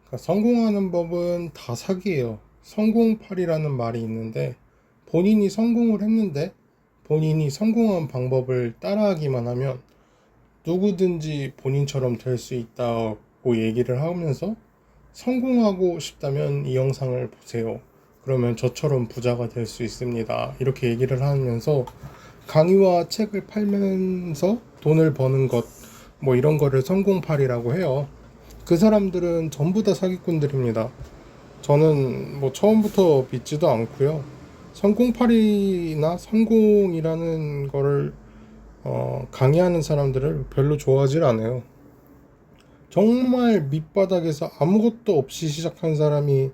그러니까 성공하는 법은 다 사기예요. 성공팔이라는 말이 있는데 본인이 성공을 했는데 본인이 성공한 방법을 따라하기만 하면 누구든지 본인처럼 될 수 있다고 얘기를 하면서 성공하고 싶다면 이 영상을 보세요. 그러면 저처럼 부자가 될 수 있습니다. 이렇게 얘기를 하면서 강의와 책을 팔면서 돈을 버는 것, 뭐 이런 거를 성공팔이라고 해요. 그 사람들은 전부 다 사기꾼들입니다. 저는 뭐 처음부터 믿지도 않고요. 성공팔이나 성공이라는 거를 강의하는 사람들을 별로 좋아하지 않아요. 정말 밑바닥에서 아무것도 없이 시작한 사람이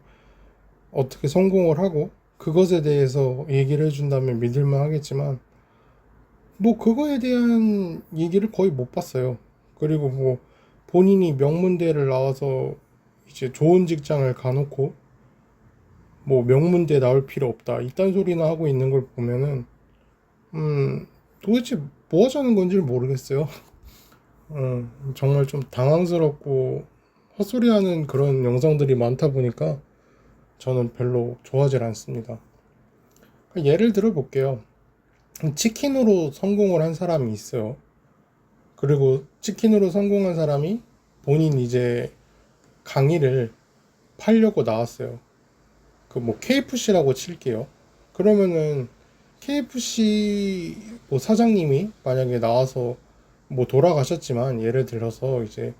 어떻게 성공을 하고 그것에 대해서 얘기를 해준다면 믿을만 하겠지만 뭐 그거에 대한 얘기를 거의 못 봤어요. 그리고 뭐 본인이 명문대를 나와서 이제 좋은 직장을 가놓고 뭐 명문대 나올 필요 없다 이딴 소리나 하고 있는 걸 보면은 도대체 뭐 하자는 건지 모르겠어요. 정말 좀 당황스럽고 헛소리하는 그런 영상들이 많다 보니까 저는 별로 좋아하지 않습니다. 예를 들어 볼게요. 치킨으로 성공을 한 사람이 있어요. 그리고 치킨으로 성공한 사람이 본인 이제 강의를 팔려고 나왔어요. 그 뭐 KFC라고 칠게요. 그러면은 KFC 뭐 사장님이 만약에 나와서 뭐 돌아가셨지만 예를 들어서 이제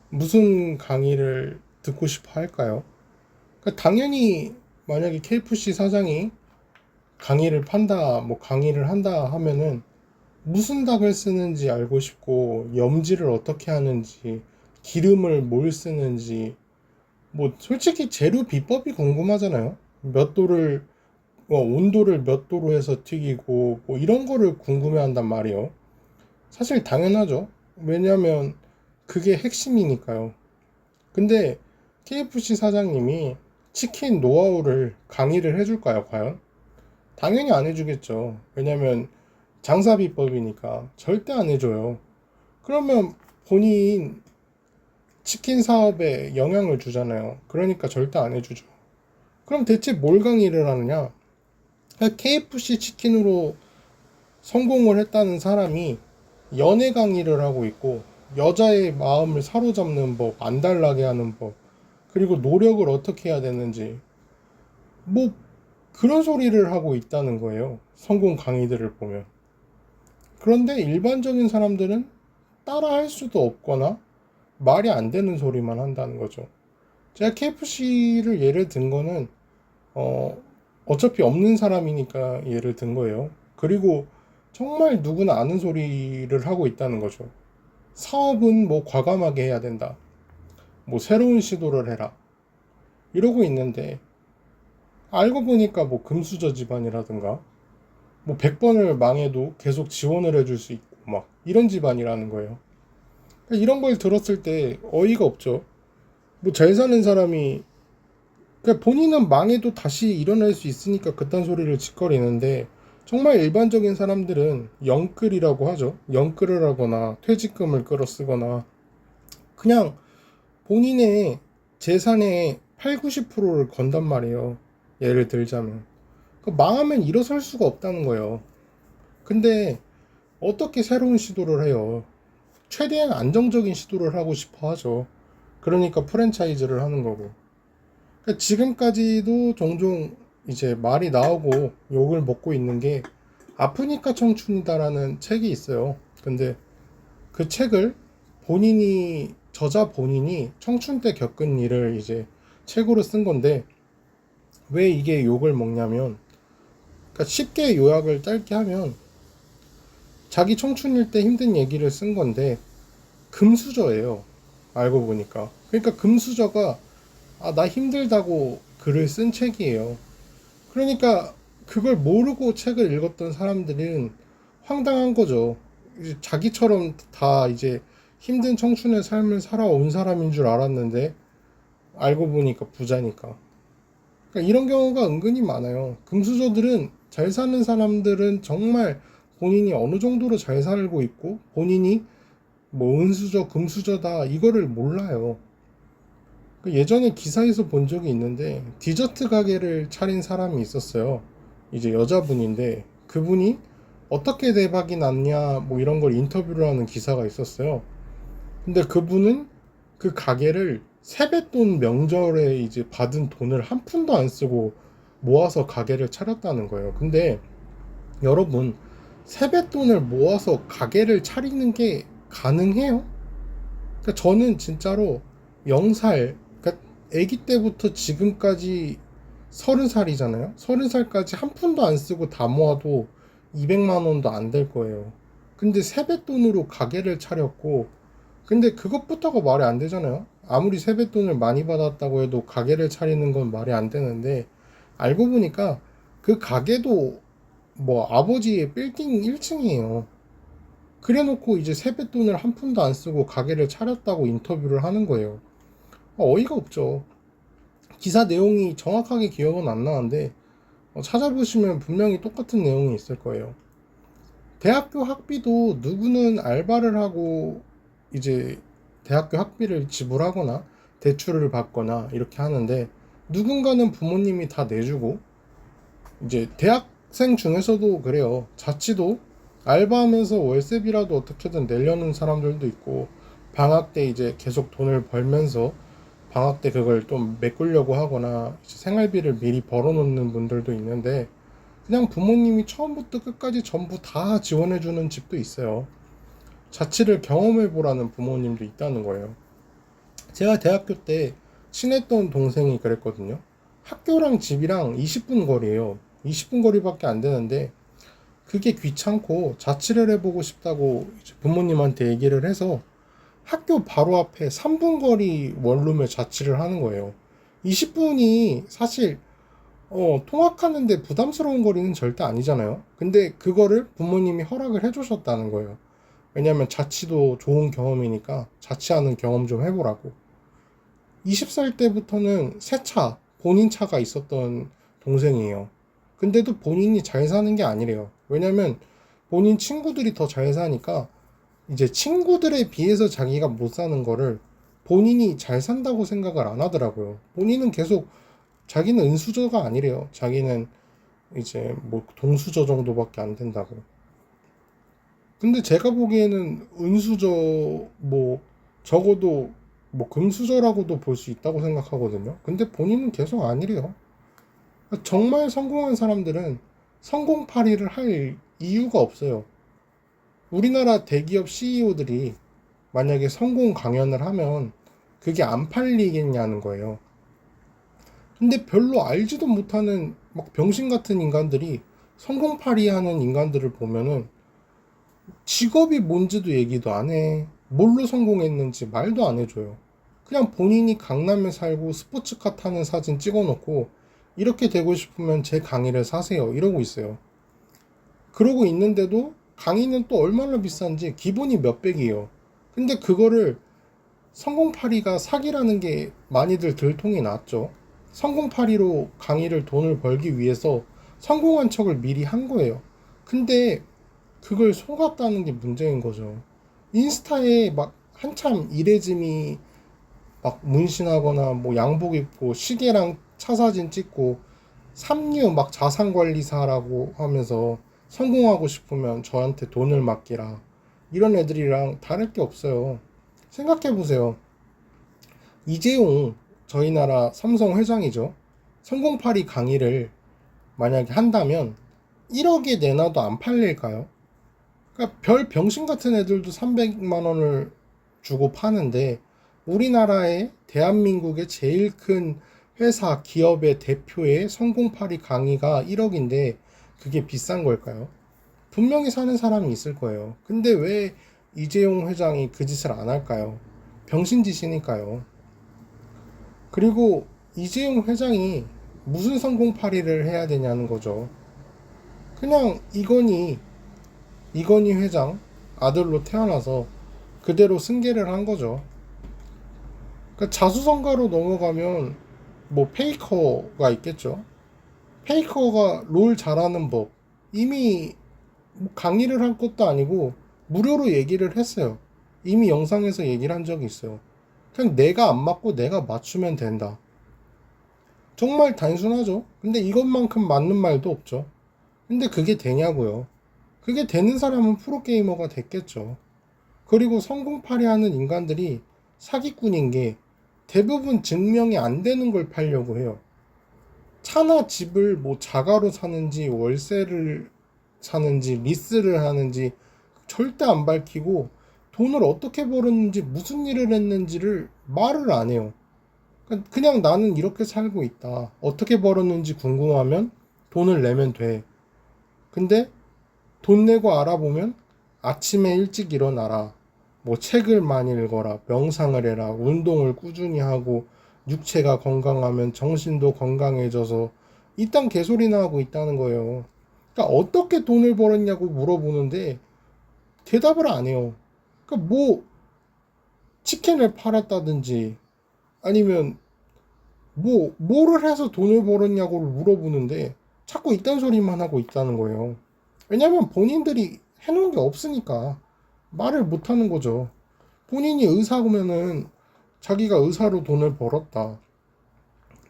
무슨 강의를 듣고 싶어 할까요? 그러니까 당연히 만약에 KFC 사장이 강의를 판다, 뭐 강의를 한다 하면은 무슨 닭을 쓰는지 알고 싶고 염지를 어떻게 하는지 기름을 뭘 쓰는지 뭐 솔직히 재료 비법이 궁금하잖아요. 몇 도를 온도를 몇 도로 해서 튀기고 뭐 이런 거를 궁금해한단 말이에요. 사실 당연하죠. 왜냐면 그게 핵심이니까요. 근데 KFC 사장님이 치킨 노하우를 강의를 해줄까요, 과연? 당연히 안 해주겠죠. 왜냐면 장사 비법이니까 절대 안 해줘요. 그러면 본인 치킨 사업에 영향을 주잖아요. 그러니까 절대 안 해주죠. 그럼 대체 뭘 강의를 하느냐? KFC 치킨으로 성공을 했다는 사람이 연애 강의를 하고 있고 여자의 마음을 사로잡는 법, 안달나게 하는 법, 그리고 노력을 어떻게 해야 되는지 뭐 그런 소리를 하고 있다는 거예요. 성공 강의들을 보면. 그런데 일반적인 사람들은 따라 할 수도 없거나 말이 안 되는 소리만 한다는 거죠. 제가 KFC를 예를 든 거는 어, 어차피 없는 사람이니까 예를 든 거예요. 그리고 정말 누구나 아는 소리를 하고 있다는 거죠. 사업은 뭐 과감하게 해야 된다. 뭐 새로운 시도를 해라. 이러고 있는데 알고 보니까 뭐 금수저 집안이라든가 뭐 100번을 망해도 계속 지원을 해줄 수 있고 막 이런 집안이라는 거예요. 이런 걸 들었을 때 어이가 없죠. 뭐 잘 사는 사람이 그러니까 본인은 망해도 다시 일어날 수 있으니까 그딴 소리를 짓거리는데 정말 일반적인 사람들은 영끌이라고 하죠. 영끌을 하거나 퇴직금을 끌어 쓰거나 그냥 본인의 재산의 8, 90%를 건단 말이에요. 예를 들자면. 망하면 일어설 수가 없다는 거예요. 근데 어떻게 새로운 시도를 해요? 최대한 안정적인 시도를 하고 싶어 하죠. 그러니까 프랜차이즈를 하는 거고. 그러니까 지금까지도 종종 이제 말이 나오고 욕을 먹고 있는 게 아프니까 청춘이다라는 책이 있어요. 근데 그 책을 저자 본인이 청춘 때 겪은 일을 이제 책으로 쓴 건데 왜 이게 욕을 먹냐면 그러니까 쉽게 요약을 짧게 하면 자기 청춘일 때 힘든 얘기를 쓴 건데 금수저예요. 알고 보니까. 그러니까 금수저가 나 힘들다고 글을 쓴 책이에요. 그러니까 그걸 모르고 책을 읽었던 사람들은 황당한 거죠. 자기처럼 다 이제 힘든 청춘의 삶을 살아온 사람인 줄 알았는데 알고 보니까 부자니까. 그러니까 이런 경우가 은근히 많아요. 금수저들은 잘 사는 사람들은 정말 본인이 어느 정도로 잘 살고 있고 본인이 뭐 은수저, 금수저다 이거를 몰라요. 예전에 기사에서 본 적이 있는데 디저트 가게를 차린 사람이 있었어요. 이제 여자분인데 그분이 어떻게 대박이 났냐 뭐 이런 걸 인터뷰를 하는 기사가 있었어요. 근데 그분은 그 가게를 세뱃돈 명절에 이제 받은 돈을 한 푼도 안 쓰고 모아서 가게를 차렸다는 거예요. 근데 여러분, 세뱃돈을 모아서 가게를 차리는 게 가능해요? 그러니까 저는 진짜로 0살, 그러니까 아기 때부터 지금까지 30살이잖아요. 30살까지 한 푼도 안 쓰고 다 모아도 200만 원도 안 될 거예요. 근데 세뱃돈으로 가게를 차렸고, 근데 그것부터가 말이 안 되잖아요. 아무리 세뱃돈을 많이 받았다고 해도 가게를 차리는 건 말이 안 되는데, 알고 보니까 그 가게도 뭐 아버지의 빌딩 1층이에요. 그래 놓고 이제 세뱃돈을 한 푼도 안 쓰고 가게를 차렸다고 인터뷰를 하는 거예요. 어이가 없죠. 기사 내용이 정확하게 기억은 안 나는데 찾아보시면 분명히 똑같은 내용이 있을 거예요. 대학교 학비도 누구는 알바를 하고 이제 대학교 학비를 지불하거나 대출을 받거나 이렇게 하는데, 누군가는 부모님이 다 내주고, 이제 대학생 중에서도 그래요. 자취도 알바하면서 월세비라도 어떻게든 내려는 사람들도 있고, 방학 때 이제 계속 돈을 벌면서 방학 때 그걸 좀 메꾸려고 하거나 생활비를 미리 벌어놓는 분들도 있는데, 그냥 부모님이 처음부터 끝까지 전부 다 지원해주는 집도 있어요. 자취를 경험해보라는 부모님도 있다는 거예요. 제가 대학교 때 친했던 동생이 그랬거든요. 학교랑 집이랑 20분 거리예요. 20분 거리밖에 안 되는데 그게 귀찮고 자취를 해보고 싶다고 부모님한테 얘기를 해서 학교 바로 앞에 3분 거리 원룸에 자취를 하는 거예요. 20분이 사실 통학하는데 부담스러운 거리는 절대 아니잖아요. 근데 그거를 부모님이 허락을 해주셨다는 거예요. 왜냐면 자취도 좋은 경험이니까 자취하는 경험 좀 해보라고. 20살 때부터는 새 차, 본인 차가 있었던 동생이에요. 근데도 본인이 잘 사는 게 아니래요. 왜냐면 본인 친구들이 더 잘 사니까 이제 친구들에 비해서 자기가 못 사는 거를 본인이 잘 산다고 생각을 안 하더라고요. 본인은 계속 자기는 은수저가 아니래요. 자기는 이제 뭐 동수저 정도밖에 안 된다고. 근데 제가 보기에는 은수저, 뭐 적어도 뭐 금수저라고도 볼 수 있다고 생각하거든요. 근데 본인은 계속 아니래요. 정말 성공한 사람들은 성공파리를 할 이유가 없어요. 우리나라 대기업 CEO들이 만약에 성공 강연을 하면 그게 안 팔리겠냐는 거예요. 근데 별로 알지도 못하는 막 병신 같은 인간들이 성공파리 하는 인간들을 보면은 직업이 뭔지도 얘기도 안 해. 뭘로 성공했는지 말도 안 해줘요. 그냥 본인이 강남에 살고 스포츠카 타는 사진 찍어놓고 이렇게 되고 싶으면 제 강의를 사세요. 이러고 있어요. 그러고 있는데도 강의는 또 얼마나 비싼지 기본이 몇백이에요. 근데 그거를 성공파리가 사기라는 게 많이들 들통이 났죠. 성공파리로 강의를 돈을 벌기 위해서 성공한 척을 미리 한 거예요. 근데 그걸 속았다는 게 문제인 거죠. 인스타에 막 한참 이레즈미 막 문신하거나 뭐 양복 입고 시계랑 차 사진 찍고 삼류 막 자산관리사라고 하면서 성공하고 싶으면 저한테 돈을 맡기라, 이런 애들이랑 다를 게 없어요. 생각해 보세요. 이재용, 저희 나라 삼성 회장이죠. 성공파리 강의를 만약에 한다면 1억에 내놔도 안 팔릴까요? 그러니까 별 병신 같은 애들도 300만 원을 주고 파는데, 우리나라의 대한민국의 제일 큰 회사 기업의 대표의 성공파리 강의가 1억인데 그게 비싼 걸까요? 분명히 사는 사람이 있을 거예요. 근데 왜 이재용 회장이 그 짓을 안 할까요? 병신짓이니까요. 그리고 이재용 회장이 무슨 성공파리를 해야 되냐는 거죠. 그냥 이건희 회장 아들로 태어나서 그대로 승계를 한 거죠. 그러니까 자수성가로 넘어가면 뭐 페이커가 있겠죠. 페이커가 롤 잘하는 법 이미 뭐 강의를 할 것도 아니고 무료로 얘기를 했어요. 이미 영상에서 얘기를 한 적이 있어요. 그냥 내가 안 맞고 내가 맞추면 된다. 정말 단순하죠. 근데 이것만큼 맞는 말도 없죠. 근데 그게 되냐고요. 그게 되는 사람은 프로게이머가 됐겠죠. 그리고 성공팔이 하는 인간들이 사기꾼인 게 대부분 증명이 안 되는 걸 팔려고 해요. 차나 집을 뭐 자가로 사는지 월세를 사는지 리스를 하는지 절대 안 밝히고 돈을 어떻게 벌었는지 무슨 일을 했는지를 말을 안 해요. 그냥 나는 이렇게 살고 있다. 어떻게 벌었는지 궁금하면 돈을 내면 돼. 근데 돈 내고 알아보면 아침에 일찍 일어나라. 뭐 책을 많이 읽어라. 명상을 해라. 운동을 꾸준히 하고 육체가 건강하면 정신도 건강해져서 이딴 개소리나 하고 있다는 거예요. 그러니까 어떻게 돈을 벌었냐고 물어보는데 대답을 안 해요. 그러니까 뭐 치킨을 팔았다든지 아니면 뭐를 해서 돈을 벌었냐고 물어보는데 자꾸 이딴 소리만 하고 있다는 거예요. 왜냐면 본인들이 해놓은 게 없으니까 말을 못 하는 거죠. 본인이 의사면은 자기가 의사로 돈을 벌었다.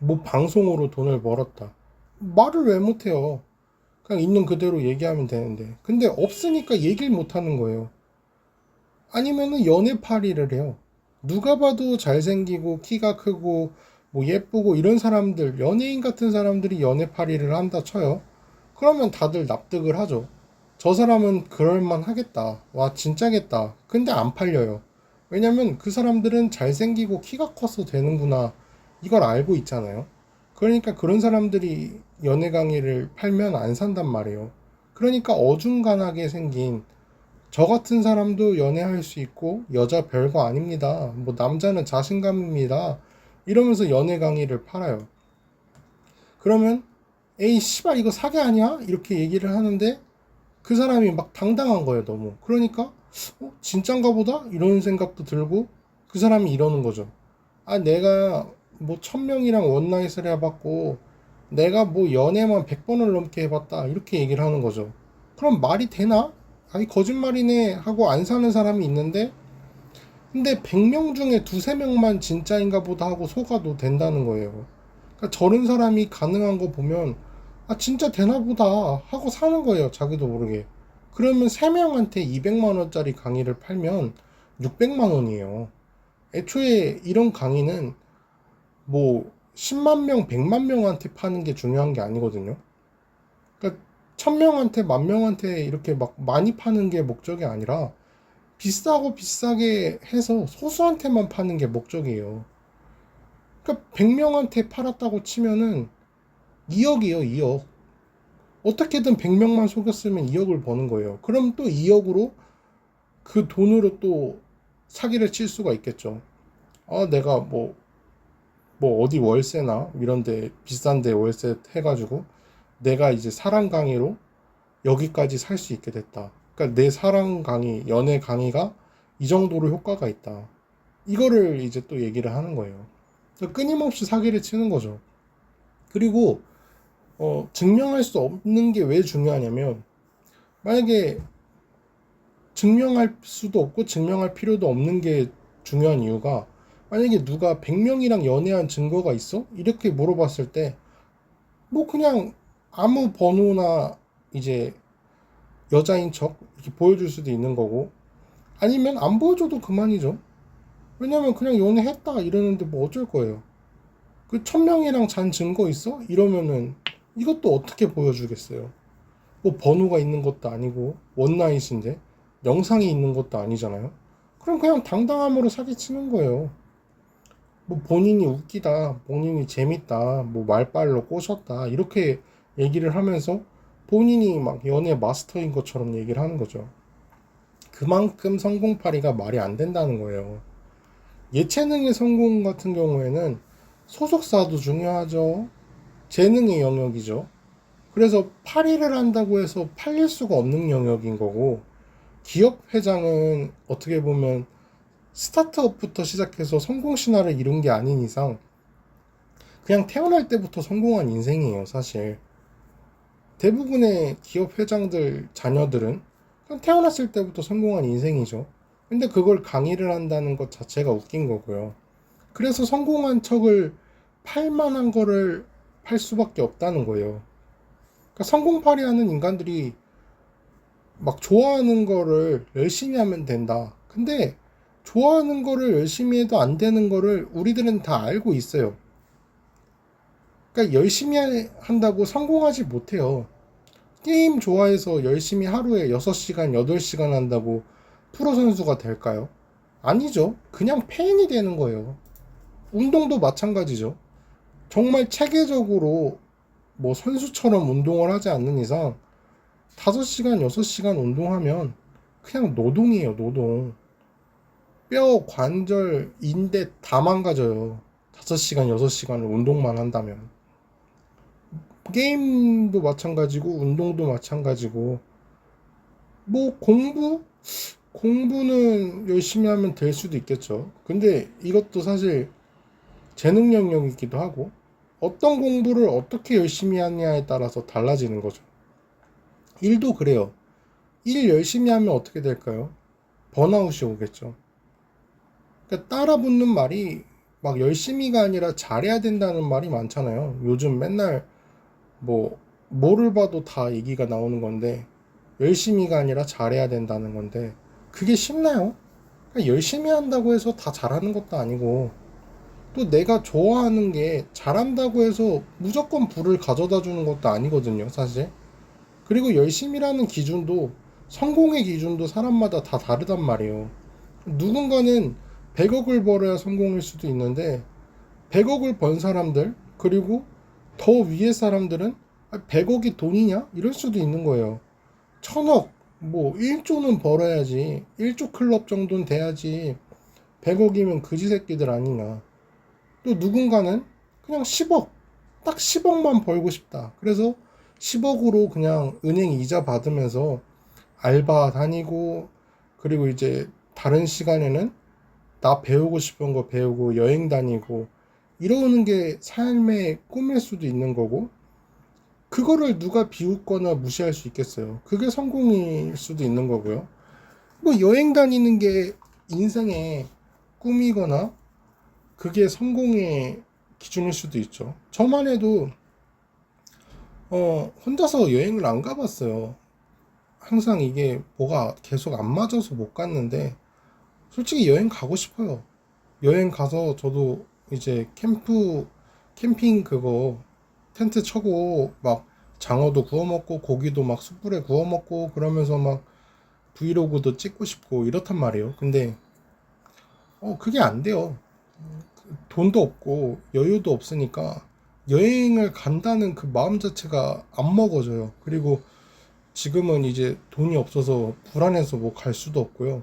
뭐 방송으로 돈을 벌었다. 말을 왜 못해요? 그냥 있는 그대로 얘기하면 되는데. 근데 없으니까 얘기를 못 하는 거예요. 아니면은 연애팔이를 해요. 누가 봐도 잘생기고 키가 크고 뭐 예쁘고 이런 사람들, 연예인 같은 사람들이 연애팔이를 한다 쳐요. 그러면 다들 납득을 하죠. 저 사람은 그럴만 하겠다. 와, 진짜겠다. 근데 안 팔려요. 왜냐면 그 사람들은 잘생기고 키가 커서 되는구나. 이걸 알고 있잖아요. 그러니까 그런 사람들이 연애 강의를 팔면 안 산단 말이에요. 그러니까 어중간하게 생긴 저 같은 사람도 연애할 수 있고 여자 별거 아닙니다. 뭐 남자는 자신감입니다. 이러면서 연애 강의를 팔아요. 그러면 에이 씨발 이거 사기 아니야? 이렇게 얘기를 하는데 그 사람이 막 당당한 거예요, 너무. 그러니까 진짠가 보다? 이런 생각도 들고 그 사람이 이러는 거죠. 아, 내가 뭐 1000명이랑 원나잇을 해봤고 내가 뭐 연애만 100번을 넘게 해봤다. 이렇게 얘기를 하는 거죠. 그럼 말이 되나? 아니 거짓말이네 하고 안 사는 사람이 있는데 근데 100명 중에 두세 명만 진짜인가 보다 하고 속아도 된다는 거예요. 그러니까 저런 사람이 가능한 거 보면 아 진짜 되나 보다 하고 사는 거예요. 자기도 모르게. 그러면 3명한테 200만 원짜리 강의를 팔면 600만 원이에요. 애초에 이런 강의는 뭐 10만 명, 100만 명한테 파는 게 중요한 게 아니거든요. 그러니까 1000명한테, 10,000명한테 이렇게 막 많이 파는 게 목적이 아니라 비싸고 비싸게 해서 소수한테만 파는 게 목적이에요. 그러니까 100명한테 팔았다고 치면은 2억이에요, 2억. 어떻게든 100명만 속였으면 2억을 버는 거예요. 그럼 또 2억으로 그 돈으로 또 사기를 칠 수가 있겠죠. 아, 내가 뭐 어디 월세나 이런데 비싼데 월세 해가지고 내가 이제 사랑 강의로 여기까지 살 수 있게 됐다. 그러니까 내 사랑 강의, 연애 강의가 이 정도로 효과가 있다. 이거를 이제 또 얘기를 하는 거예요. 그러니까 끊임없이 사기를 치는 거죠. 그리고 증명할 수 없는 게 왜 중요하냐면 만약에 증명할 수도 없고 증명할 필요도 없는 게 중요한 이유가 만약에 누가 100명이랑 연애한 증거가 있어? 이렇게 물어봤을 때 뭐 그냥 아무 번호나 이제 여자인 척 이렇게 보여줄 수도 있는 거고 아니면 안 보여줘도 그만이죠. 왜냐면 그냥 연애했다 이러는데 뭐 어쩔 거예요. 그 1000명이랑 잔 증거 있어? 이러면은 이것도 어떻게 보여주겠어요. 뭐 번호가 있는 것도 아니고 원나잇인데 영상이 있는 것도 아니잖아요. 그럼 그냥 당당함으로 사기치는 거예요. 뭐 본인이 웃기다, 본인이 재밌다, 뭐 말빨로 꼬셨다 이렇게 얘기를 하면서 본인이 막 연애 마스터인 것처럼 얘기를 하는 거죠. 그만큼 성공파리가 말이 안 된다는 거예요. 예체능의 성공 같은 경우에는 소속사도 중요하죠. 재능의 영역이죠. 그래서 파리를 한다고 해서 팔릴 수가 없는 영역인 거고 기업 회장은 어떻게 보면 스타트업부터 시작해서 성공 신화를 이룬 게 아닌 이상 그냥 태어날 때부터 성공한 인생이에요, 사실. 대부분의 기업 회장들 자녀들은 그냥 태어났을 때부터 성공한 인생이죠. 근데 그걸 강의를 한다는 것 자체가 웃긴 거고요. 그래서 성공한 척을 팔 만한 거를 팔 수밖에 없다는 거예요. 그러니까 성공팔이 하는 인간들이 막 좋아하는 거를 열심히 하면 된다. 근데 좋아하는 거를 열심히 해도 안 되는 거를 우리들은 다 알고 있어요. 그러니까 열심히 한다고 성공하지 못해요. 게임 좋아해서 열심히 하루에 6시간, 8시간 한다고 프로 선수가 될까요? 아니죠. 그냥 팬이 되는 거예요. 운동도 마찬가지죠. 정말 체계적으로 뭐 선수처럼 운동을 하지 않는 이상 5시간, 6시간 운동하면 그냥 노동이에요, 노동. 뼈, 관절, 인대 다 망가져요. 5시간, 6시간을 운동만 한다면. 게임도 마찬가지고, 운동도 마찬가지고, 뭐, 공부는 열심히 하면 될 수도 있겠죠. 근데 이것도 사실 재능 영역이기도 하고, 어떤 공부를 어떻게 열심히 하냐에 따라서 달라지는 거죠. 일도 그래요. 일 열심히 하면 어떻게 될까요? 번아웃이 오겠죠. 그러니까 따라 붙는 말이 막 열심히가 아니라 잘해야 된다는 말이 많잖아요. 요즘 맨날 뭐 뭐를 봐도 다 얘기가 나오는 건데 열심히가 아니라 잘해야 된다는 건데 그게 쉽나요? 그러니까 열심히 한다고 해서 다 잘하는 것도 아니고 또 내가 좋아하는 게 잘한다고 해서 무조건 부를 가져다 주는 것도 아니거든요, 사실. 그리고 열심히라는 기준도 성공의 기준도 사람마다 다 다르단 말이에요. 누군가는 100억을 벌어야 성공일 수도 있는데 100억을 번 사람들 그리고 더 위의 사람들은 100억이 돈이냐? 이럴 수도 있는 거예요. 1000억 뭐 1조는 벌어야지 1조 클럽 정도는 돼야지 100억이면 그지 새끼들 아니냐. 또 누군가는 그냥 10억 딱 10억만 벌고 싶다. 그래서 10억으로 그냥 은행 이자 받으면서 알바 다니고 그리고 이제 다른 시간에는 나 배우고 싶은 거 배우고 여행 다니고 이러는 게 삶의 꿈일 수도 있는 거고 그거를 누가 비웃거나 무시할 수 있겠어요. 그게 성공일 수도 있는 거고요. 뭐 여행 다니는 게 인생의 꿈이거나 그게 성공의 기준일 수도 있죠. 저만 해도 혼자서 여행을 안 가봤어요. 항상 이게 뭐가 계속 안 맞아서 못 갔는데 솔직히 여행 가고 싶어요. 여행 가서 저도 이제 캠핑 그거 텐트 쳐고 막 장어도 구워 먹고 고기도 막 숯불에 구워 먹고 그러면서 막 브이로그도 찍고 싶고 이렇단 말이에요. 근데 그게 안 돼요. 돈도 없고 여유도 없으니까 여행을 간다는 그 마음 자체가 안 먹어져요. 그리고 지금은 이제 돈이 없어서 불안해서 뭐 갈 수도 없고요.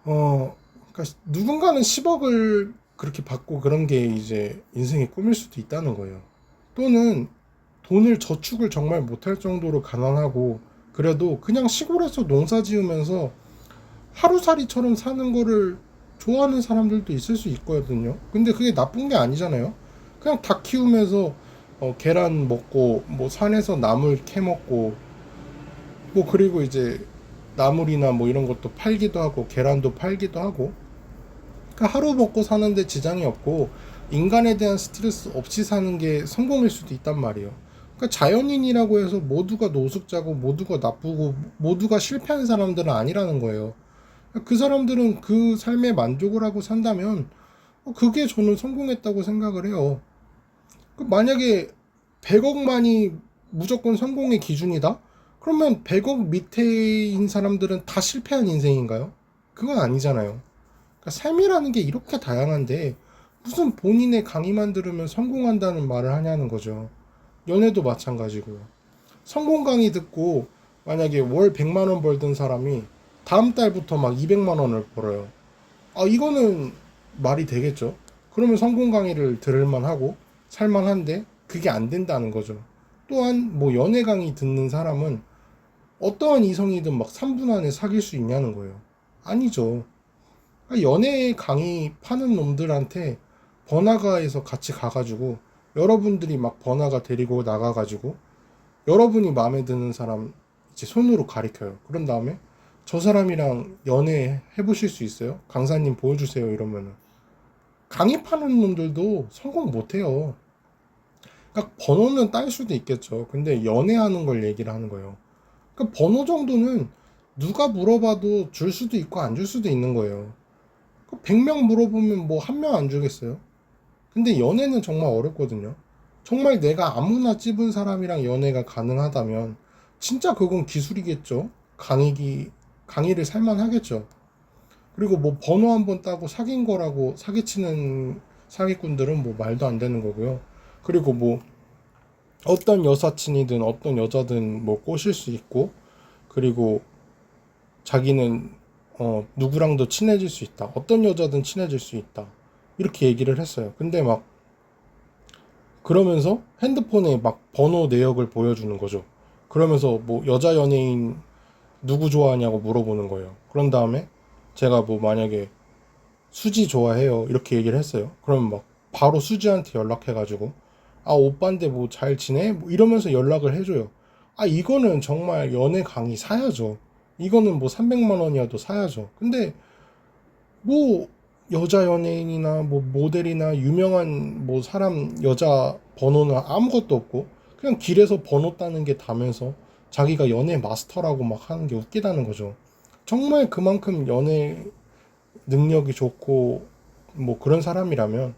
그러니까 누군가는 10억을 그렇게 받고 그런 게 이제 인생의 꿈일 수도 있다는 거예요. 또는 돈을 저축을 정말 못할 정도로 가난하고 그래도 그냥 시골에서 농사 지으면서 하루살이처럼 사는 거를 좋아하는 사람들도 있을 수 있거든요. 근데 그게 나쁜 게 아니잖아요. 그냥 닭 키우면서 계란 먹고 뭐 산에서 나물 캐 먹고 뭐 그리고 이제 나물이나 뭐 이런 것도 팔기도 하고 계란도 팔기도 하고 그러니까 하루 먹고 사는데 지장이 없고 인간에 대한 스트레스 없이 사는 게 성공일 수도 있단 말이에요. 그러니까 자연인이라고 해서 모두가 노숙자고 모두가 나쁘고 모두가 실패한 사람들은 아니라는 거예요. 그 사람들은 그 삶에 만족을 하고 산다면 그게 저는 성공했다고 생각을 해요. 만약에 100억만이 무조건 성공의 기준이다? 그러면 100억 밑에인 사람들은 다 실패한 인생인가요? 그건 아니잖아요. 그러니까 삶이라는 게 이렇게 다양한데 무슨 본인의 강의만 들으면 성공한다는 말을 하냐는 거죠. 연애도 마찬가지고요. 성공 강의 듣고 만약에 월 100만 원 벌던 사람이 다음 달부터 막 200만 원을 벌어요. 이거는 말이 되겠죠. 그러면 성공 강의를 들을만 하고 살만한데 그게 안 된다는 거죠. 또한 뭐 연애 강의 듣는 사람은 어떠한 이성이든 막 3분 안에 사귈 수 있냐는 거예요. 아니죠. 연애 강의 파는 놈들한테 번화가에서 같이 가가지고 여러분들이 막 번화가 데리고 나가가지고 여러분이 마음에 드는 사람 이제 손으로 가리켜요. 그런 다음에 저 사람이랑 연애 해보실 수 있어요? 강사님 보여주세요 이러면은 강의 파는 놈들도 성공 못해요. 그러니까 번호는 딸 수도 있겠죠. 근데 연애하는 걸 얘기를 하는 거예요. 그러니까 번호 정도는 누가 물어봐도 줄 수도 있고 안 줄 수도 있는 거예요. 100명 물어보면 뭐 한 명 안 주겠어요? 근데 연애는 정말 어렵거든요. 정말 내가 아무나 찝은 사람이랑 연애가 가능하다면 진짜 그건 기술이겠죠. 강의를 살만하겠죠. 그리고 뭐 번호 한 번 따고 사귄 거라고 사기치는 사기꾼들은 뭐 말도 안 되는 거고요. 그리고 뭐 어떤 여사친이든 어떤 여자든 뭐 꼬실 수 있고, 그리고 자기는 누구랑도 친해질 수 있다. 어떤 여자든 친해질 수 있다. 이렇게 얘기를 했어요. 근데 막 그러면서 핸드폰에 막 번호 내역을 보여주는 거죠. 그러면서 뭐 여자 연예인 누구 좋아하냐고 물어보는 거예요. 그런 다음에 제가 뭐 만약에 수지 좋아해요 이렇게 얘기를 했어요. 그러면 막 바로 수지한테 연락해가지고 아 오빠인데 뭐 잘 지내? 뭐 이러면서 연락을 해줘요. 아 이거는 정말 연애 강의 사야죠. 이거는 뭐 300만 원이어도 사야죠. 근데 뭐 여자 연예인이나 뭐 모델이나 유명한 뭐 사람 여자 번호는 아무것도 없고 그냥 길에서 번호 따는 게 다면서 자기가 연애 마스터라고 막 하는 게 웃기다는 거죠. 정말 그만큼 연애 능력이 좋고 뭐 그런 사람이라면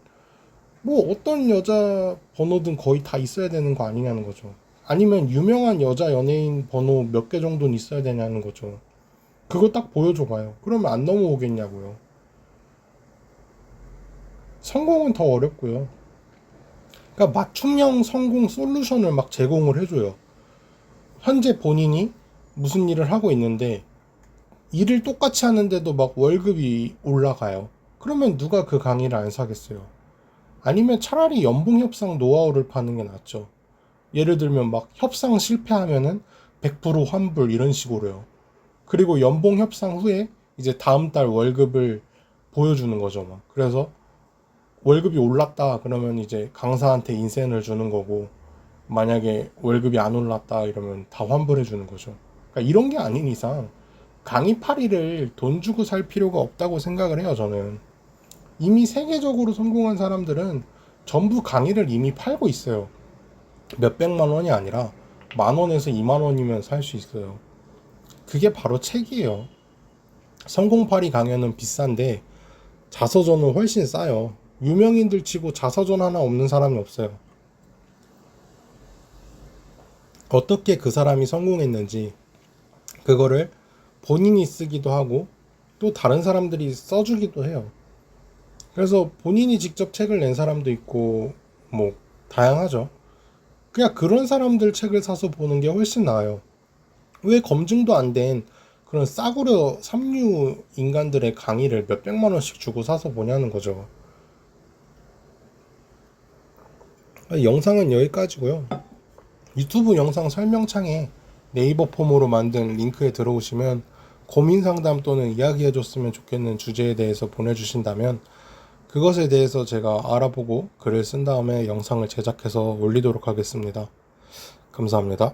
뭐 어떤 여자 번호든 거의 다 있어야 되는 거 아니냐는 거죠. 아니면 유명한 여자 연예인 번호 몇 개 정도는 있어야 되냐는 거죠. 그거 딱 보여줘봐요. 그러면 안 넘어오겠냐고요. 성공은 더 어렵고요. 그러니까 맞춤형 성공 솔루션을 막 제공을 해줘요. 현재 본인이 무슨 일을 하고 있는데 일을 똑같이 하는데도 막 월급이 올라가요. 그러면 누가 그 강의를 안 사겠어요? 아니면 차라리 연봉 협상 노하우를 파는 게 낫죠. 예를 들면 막 협상 실패하면은 100% 환불 이런 식으로요. 그리고 연봉 협상 후에 이제 다음 달 월급을 보여주는 거죠. 막. 그래서 월급이 올랐다 그러면 이제 강사한테 인센을 주는 거고, 만약에 월급이 안 올랐다 이러면 다 환불해 주는 거죠. 그러니까 이런 게 아닌 이상 강의 파리를 돈 주고 살 필요가 없다고 생각을 해요. 저는 이미 세계적으로 성공한 사람들은 전부 강의를 이미 팔고 있어요. 몇백만 원이 아니라 만 원에서 2만 원이면 살 수 있어요. 그게 바로 책이에요. 성공파리 강연은 비싼데 자서전은 훨씬 싸요. 유명인들 치고 자서전 하나 없는 사람이 없어요. 어떻게 그 사람이 성공했는지 그거를 본인이 쓰기도 하고 또 다른 사람들이 써주기도 해요. 그래서 본인이 직접 책을 낸 사람도 있고 뭐 다양하죠. 그냥 그런 사람들 책을 사서 보는 게 훨씬 나아요. 왜 검증도 안 된 그런 싸구려 삼류 인간들의 강의를 몇백만 원씩 주고 사서 보냐는 거죠. 영상은 여기까지고요. 유튜브 영상 설명창에 네이버 폼으로 만든 링크에 들어오시면 고민 상담 또는 이야기해줬으면 좋겠는 주제에 대해서 보내주신다면 그것에 대해서 제가 알아보고 글을 쓴 다음에 영상을 제작해서 올리도록 하겠습니다. 감사합니다.